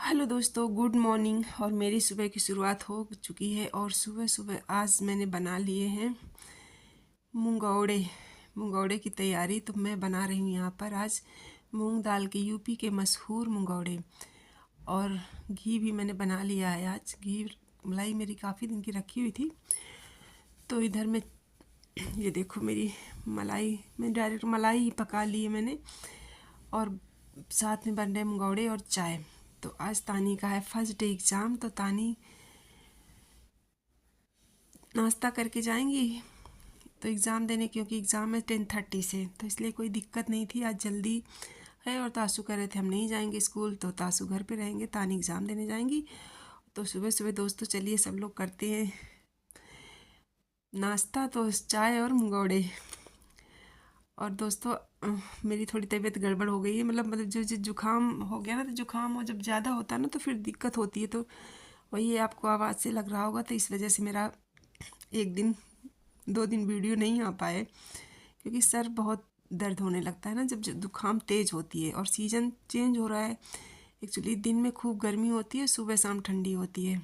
Hello दोस्तों, good morning. और मेरी सुबह की शुरुआत हो चुकी है और सुबह सुबह आज मैंने बना लिए हैं मुंगौड़े। मुंगौड़े की तैयारी तो मैं बना रही हूँ यहाँ पर आज मूंग दाल के यूपी के मशहूर मुंगौड़े। और घी भी मैंने बना लिया है। आज घी मलाई मेरी काफ़ी दिन की रखी हुई थी, तो इधर में ये देखो मेरी मलाई, मैं डायरेक्ट मलाई ही पका ली है मैंने। और साथ में बन रहे मुंगौड़े और चाय। तो आज तानी का है फर्स्ट डे एग्ज़ाम, तो तानी नाश्ता करके जाएंगी तो एग्ज़ाम देने, क्योंकि एग्ज़ाम है 10:30 से, तो इसलिए कोई दिक्कत नहीं थी। आज जल्दी है और तासू कह रहे थे हम नहीं जाएंगे स्कूल, तो तासू घर पे रहेंगे, तानी एग्ज़ाम देने जाएंगी। तो सुबह सुबह दोस्तों चलिए सब लोग करते हैं नाश्ता, तो चाय और मुंगौड़े। और दोस्तों मेरी थोड़ी तबीयत गड़बड़ हो गई है, मतलब जो जुकाम हो गया ना, तो जुकाम हो जब ज़्यादा होता है ना तो फिर दिक्कत होती है। तो वही आपको आवाज़ से लग रहा होगा, तो इस वजह से मेरा एक दिन 2 दिन वीडियो नहीं आ पाए, क्योंकि सर बहुत दर्द होने लगता है ना जब जुकाम तेज़ होती है। और सीज़न चेंज हो रहा है एक्चुअली, दिन में खूब गर्मी होती है, सुबह शाम ठंडी होती है।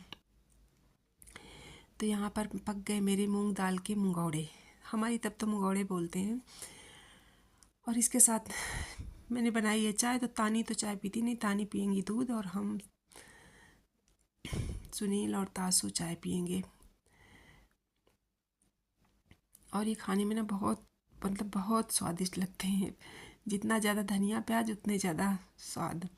तो यहाँ पर पक गए मेरे मूंग दाल के मुंगौड़े, हमारी तब तो मुंगौड़े बोलते हैं। और इसके साथ मैंने बनाई है चाय। तो तानी तो चाय पीती नहीं, तानी पियेंगी दूध, और हम सुनील और तासू चाय पियेंगे। और ये खाने में ना बहुत, मतलब बहुत स्वादिष्ट लगते हैं। जितना ज़्यादा धनिया प्याज उतने ज़्यादा स्वाद।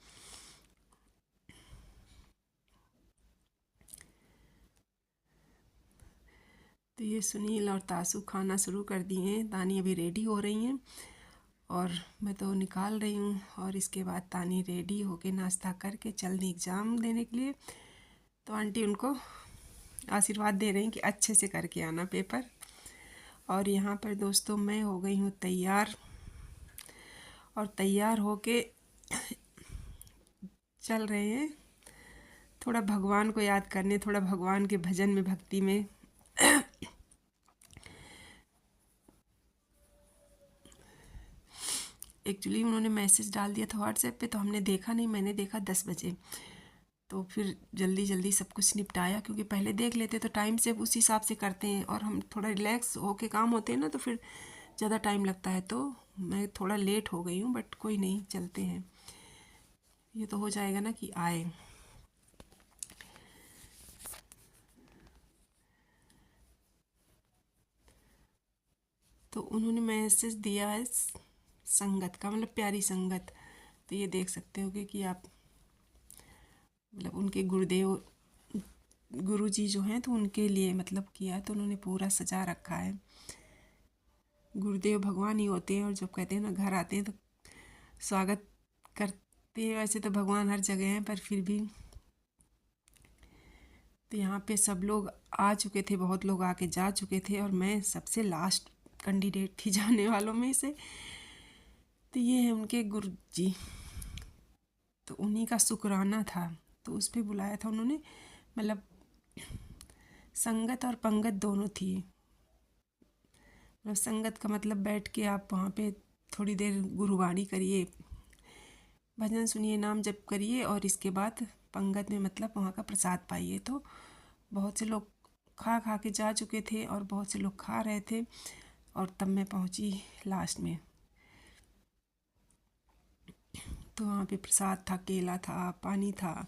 तो ये सुनील और तासू खाना शुरू कर दिए हैं। तानी अभी रेडी हो रही हैं और मैं तो निकाल रही हूँ। और इसके बाद तानी रेडी होके नाश्ता करके चल दी एग्ज़ाम देने के लिए। तो आंटी उनको आशीर्वाद दे रही हैं कि अच्छे से करके आना पेपर। और यहाँ पर दोस्तों मैं हो गई हूँ तैयार, और तैयार होके चल रहे हैं थोड़ा भगवान को याद करने, थोड़ा भगवान के भजन में, भक्ति में। एक्चुअली उन्होंने मैसेज डाल दिया था व्हाट्सएप पे, तो हमने देखा नहीं, मैंने देखा 10 बजे। तो फिर जल्दी जल्दी सब कुछ निपटाया, क्योंकि पहले देख लेते तो टाइम से उस हिसाब से करते हैं, और हम थोड़ा रिलैक्स होके काम होते हैं ना, तो फिर ज़्यादा टाइम लगता है। तो मैं थोड़ा लेट हो गई हूँ, बट कोई नहीं, चलते हैं। ये तो हो जाएगा ना कि आए। तो उन्होंने मैसेज दिया है संगत का, मतलब प्यारी संगत। तो ये देख सकते हो कि आप, मतलब उनके गुरुदेव, गुरुजी जो हैं, तो उनके लिए मतलब किया, तो उन्होंने पूरा सजा रखा है। गुरुदेव भगवान ही होते हैं, और जब कहते हैं ना घर आते हैं तो स्वागत करते हैं। वैसे तो भगवान हर जगह हैं, पर फिर भी। तो यहाँ पे सब लोग आ चुके थे, बहुत लोग आके जा चुके थे, और मैं सबसे लास्ट कैंडिडेट थी जाने वालों में से। तो ये है उनके गुरु जी, तो उन्हीं का शुक्राना था, तो उस पर बुलाया था उन्होंने। मतलब संगत और पंगत दोनों थी। मतलब संगत का मतलब बैठ के आप वहाँ पे थोड़ी देर गुरुवाणी करिए, भजन सुनिए, नाम जप करिए, और इसके बाद पंगत में मतलब वहाँ का प्रसाद पाइए। तो बहुत से लोग खा खा के जा चुके थे, और बहुत से लोग खा रहे थे, और तब मैं पहुँची लास्ट में। तो वहाँ पे प्रसाद था, केला था, पानी था,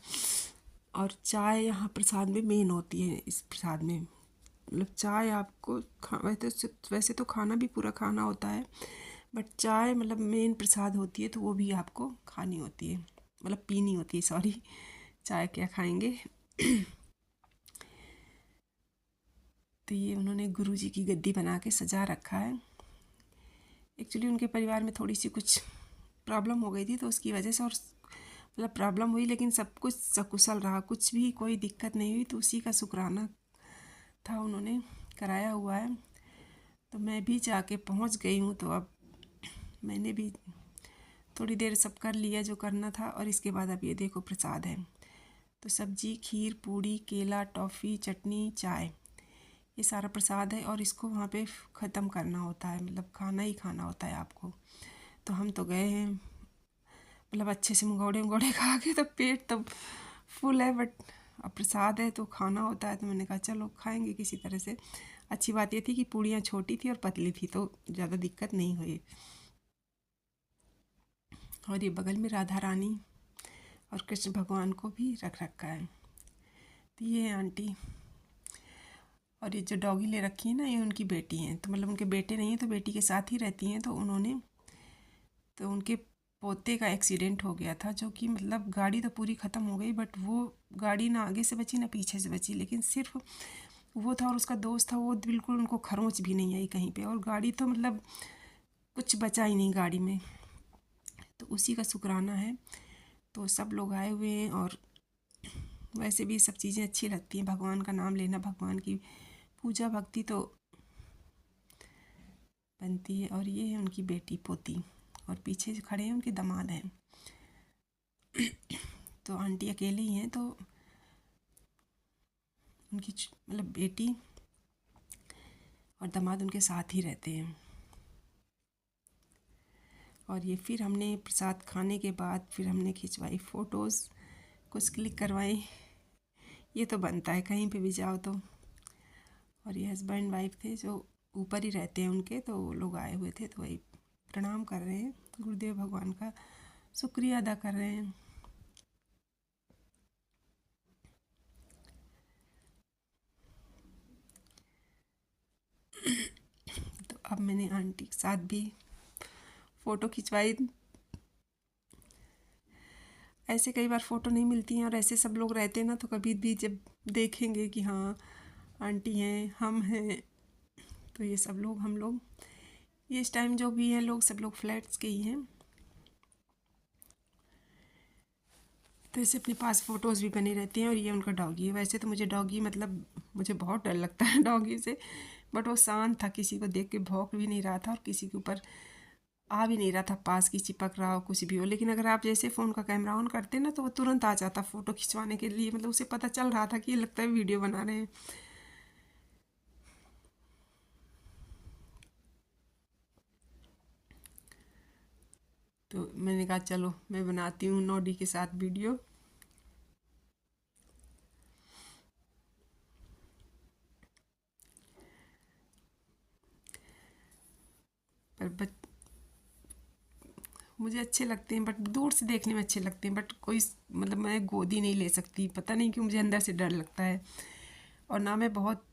और चाय यहाँ प्रसाद में मेन होती है। इस प्रसाद में मतलब चाय आपको वैसे तो खाना भी पूरा खाना होता है, बट चाय मतलब मेन प्रसाद होती है, तो वो भी आपको खानी होती है, मतलब पीनी होती है, सॉरी, चाय क्या खाएंगे। तो ये उन्होंने गुरुजी की गद्दी बना के सजा रखा है। एक्चुअली उनके परिवार में थोड़ी सी कुछ प्रॉब्लम हो गई थी, तो उसकी वजह से, और मतलब प्रॉब्लम हुई, लेकिन सब कुछ सकुशल रहा, कुछ भी कोई दिक्कत नहीं हुई। तो उसी का शुक्राना था, उन्होंने कराया हुआ है। तो मैं भी जाके पहुंच गई हूँ। तो अब मैंने भी थोड़ी देर सब कर लिया जो करना था, और इसके बाद अब ये देखो प्रसाद है। तो सब्जी, खीर, पूड़ी, केला, टॉफ़ी, चटनी, चाय, ये सारा प्रसाद है, और इसको वहाँ पे ख़त्म करना होता है, मतलब खाना ही खाना होता है आपको। तो हम तो गए हैं, मतलब अच्छे से मुंगौड़े खा के, तो पेट तब फुल है, बट अब प्रसाद है तो खाना होता है, तो मैंने कहा चलो खाएंगे किसी तरह से। अच्छी बात ये थी कि पूड़ियाँ छोटी थी और पतली थी, तो ज़्यादा दिक्कत नहीं हुई। और ये बगल में राधा रानी और कृष्ण भगवान को भी रख रखा है। तो ये है आंटी। और ये जो डॉगी ले रखी है ना, ये उनकी बेटी हैं, तो मतलब उनके बेटे नहीं हैं तो बेटी के साथ ही रहती हैं। तो उनके पोते का एक्सीडेंट हो गया था, जो कि मतलब गाड़ी तो पूरी ख़त्म हो गई, बट वो गाड़ी ना आगे से बची ना पीछे से बची, लेकिन सिर्फ वो था और उसका दोस्त था, वो बिल्कुल उनको खरोंच भी नहीं आई कहीं पे, और गाड़ी तो मतलब कुछ बचा ही नहीं गाड़ी में। तो उसी का शुक्राना है। तो सब लोग आए हुए हैं, और वैसे भी सब चीज़ें अच्छी लगती हैं, भगवान का नाम लेना, भगवान की पूजा भक्ति तो बनती है। और ये है उनकी बेटी पोती, और पीछे जो खड़े हैं उनके दामाद हैं। तो आंटी अकेले ही हैं, तो उनकी मतलब बेटी और दामाद उनके साथ ही रहते हैं। और ये फिर हमने प्रसाद खाने के बाद फिर हमने खिंचवाई फ़ोटोज़, कुछ क्लिक करवाई। ये तो बनता है कहीं पे भी जाओ तो। और ये हस्बैंड वाइफ थे जो ऊपर ही रहते हैं उनके, तो वो लोग आए हुए थे, तो वही प्रणाम कर रहे हैं, गुरुदेव भगवान का शुक्रिया अदा कर रहे हैं। तो अब मैंने आंटी के साथ भी फ़ोटो खिंचवाई। ऐसे कई बार फ़ोटो नहीं मिलती हैं, और ऐसे सब लोग रहते हैं ना, तो कभी भी जब देखेंगे कि हाँ आंटी हैं, हम हैं, तो ये सब लोग हम लोग ये इस टाइम जो भी हैं लोग, सब लोग फ्लैट्स के ही हैं, तो इससे अपने पास फ़ोटोज़ भी बनी रहती हैं। और ये उनका डॉगी है। वैसे तो मुझे डॉगी मतलब मुझे बहुत डर लगता है डॉगी से, बट वो शांत था, किसी को देख के भौंक भी नहीं रहा था, और किसी के ऊपर आ भी नहीं रहा था पास की, चिपक रहा हो कुछ भी हो। लेकिन अगर आप जैसे फ़ोन का कैमरा ऑन करते ना, तो वो तुरंत आ जाता फ़ोटो खिंचवाने के लिए, मतलब उसे पता चल रहा था कि ये लगता है वीडियो बना रहे हैं। तो मैंने कहा चलो मैं बनाती हूँ नॉडी के साथ वीडियो। पर मुझे अच्छे लगते हैं, बट दूर से देखने में अच्छे लगते हैं, बट कोई मतलब मैं गोदी नहीं ले सकती, पता नहीं क्यों मुझे अंदर से डर लगता है। और ना मैं बहुत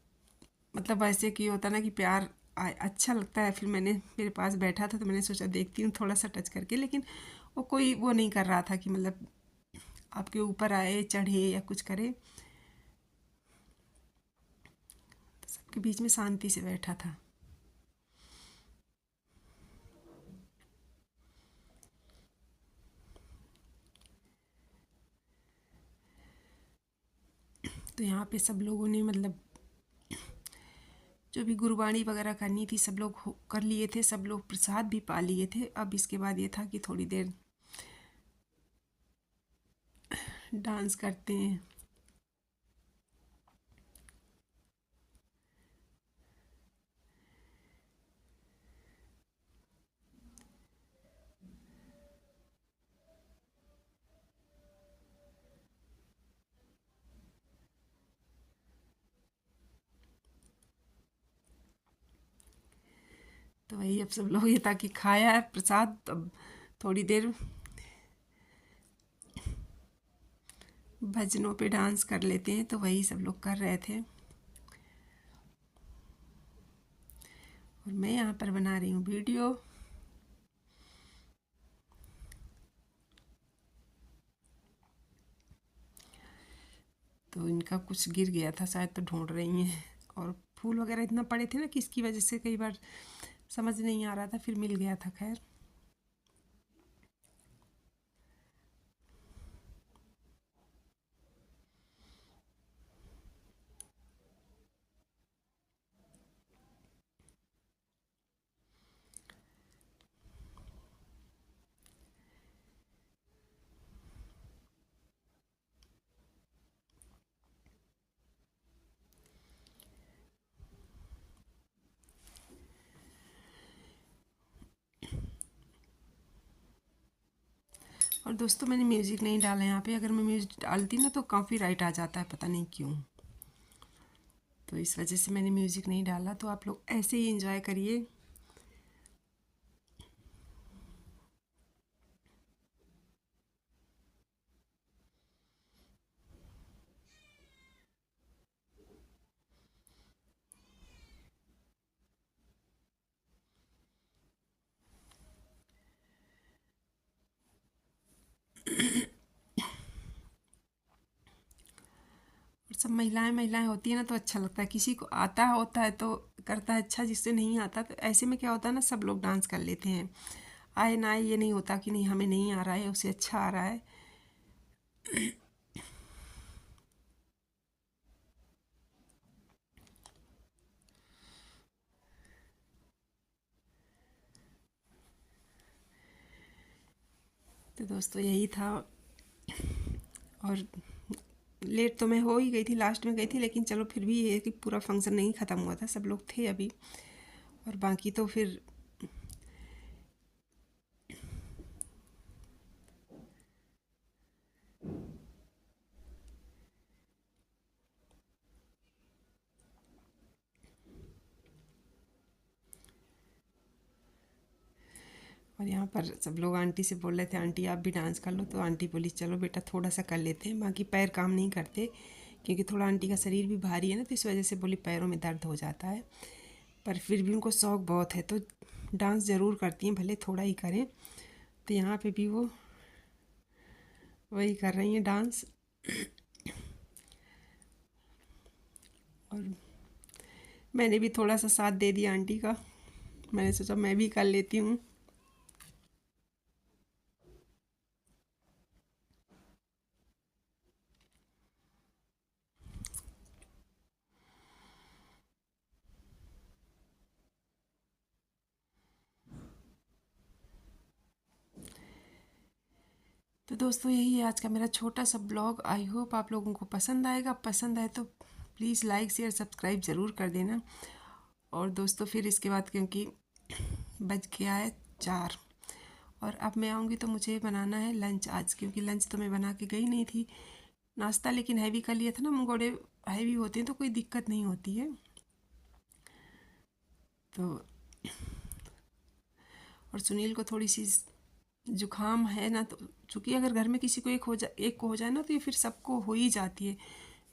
मतलब ऐसे कि होता ना कि प्यार अच्छा लगता है। फिर मैंने मेरे पास बैठा था, तो मैंने सोचा देखती हूँ थोड़ा सा टच करके, लेकिन वो कोई वो नहीं कर रहा था कि मतलब आपके ऊपर आए चढ़े या कुछ करे, तो सबके बीच में शांति से बैठा था। तो यहाँ पे सब लोगों ने मतलब जो भी गुरबाणी वगैरह करनी थी सब लोग कर लिए थे, सब लोग प्रसाद भी पा लिए थे। अब इसके बाद ये था कि थोड़ी देर डांस करते हैं। तो वही अब सब लोग ये था कि खाया है प्रसाद, अब थोड़ी देर भजनों पे डांस कर लेते हैं, तो वही सब लोग कर रहे थे। और मैं यहाँ पर बना रही हूँ वीडियो। तो इनका कुछ गिर गया था शायद, तो ढूंढ रही हैं। और फूल वगैरह इतना पड़े थे ना कि इसकी वजह से कई बार समझ नहीं आ रहा था, फिर मिल गया था खैर। और दोस्तों मैंने म्यूज़िक नहीं डाला यहाँ पे, अगर मैं म्यूज़िक डालती ना तो कॉपीराइट आ जाता है, पता नहीं क्यों। तो इस वजह से मैंने म्यूज़िक नहीं डाला। तो आप लोग ऐसे ही एंजॉय करिए। और सब महिलाएं महिलाएं होती है ना तो अच्छा लगता है। किसी को आता होता है तो करता है अच्छा, जिससे नहीं आता तो ऐसे में क्या होता है ना, सब लोग डांस कर लेते हैं। आए ना आए ये नहीं होता कि नहीं हमें नहीं आ रहा है, उसे अच्छा आ रहा है। तो दोस्तों यही था। और लेट तो मैं हो ही गई थी, लास्ट में गई थी, लेकिन चलो फिर भी ये कि पूरा फंक्शन नहीं ख़त्म हुआ था, सब लोग थे अभी। और बाकी तो फिर और यहाँ पर सब लोग आंटी से बोल रहे थे आंटी आप भी डांस कर लो, तो आंटी बोली चलो बेटा थोड़ा सा कर लेते हैं। बाकी पैर काम नहीं करते क्योंकि थोड़ा आंटी का शरीर भी भारी है ना, तो इस वजह से बोली पैरों में दर्द हो जाता है। पर फिर भी उनको शौक़ बहुत है तो डांस ज़रूर करती हैं, भले थोड़ा ही करें। तो यहाँ पे भी वो वही कर रही हैं डांस। और मैंने भी थोड़ा सा साथ दे दिया आंटी का, मैंने सोचा मैं भी कर लेती हूँ। तो दोस्तों यही है आज का मेरा छोटा सा ब्लॉग। आई होप आप लोगों को पसंद आएगा। पसंद आए तो प्लीज़ लाइक शेयर सब्सक्राइब ज़रूर कर देना। और दोस्तों फिर इसके बाद क्योंकि बज गया है 4 और अब मैं आऊँगी तो मुझे बनाना है लंच आज, क्योंकि लंच तो मैं बना के गई नहीं थी। नाश्ता लेकिन हैवी कर लिया था ना, मंगोड़े हैवी होते हैं तो कोई दिक्कत नहीं होती है। तो और सुनील को थोड़ी सी जुकाम है ना, तो चूँकि अगर घर में किसी को एक को हो जाए ना तो ये फिर सबको हो ही जाती है।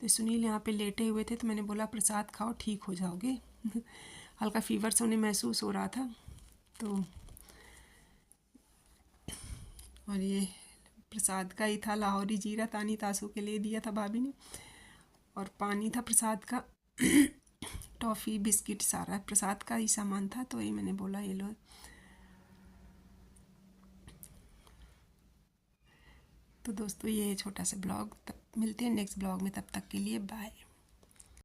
तो सुनील यहाँ पे लेटे हुए थे तो मैंने बोला प्रसाद खाओ ठीक हो जाओगे। हल्का फीवर से उन्हें महसूस हो रहा था। तो और ये प्रसाद का ही था, लाहौरी जीरा तानी तासू के लिए दिया था भाभी ने। और पानी था प्रसाद का। टॉफ़ी बिस्किट सारा प्रसाद का ही सामान था, तो वही मैंने बोला ये लो। तो दोस्तों ये छोटा सा ब्लॉग, तब मिलते हैं नेक्स्ट ब्लॉग में, तब तक के लिए बाय।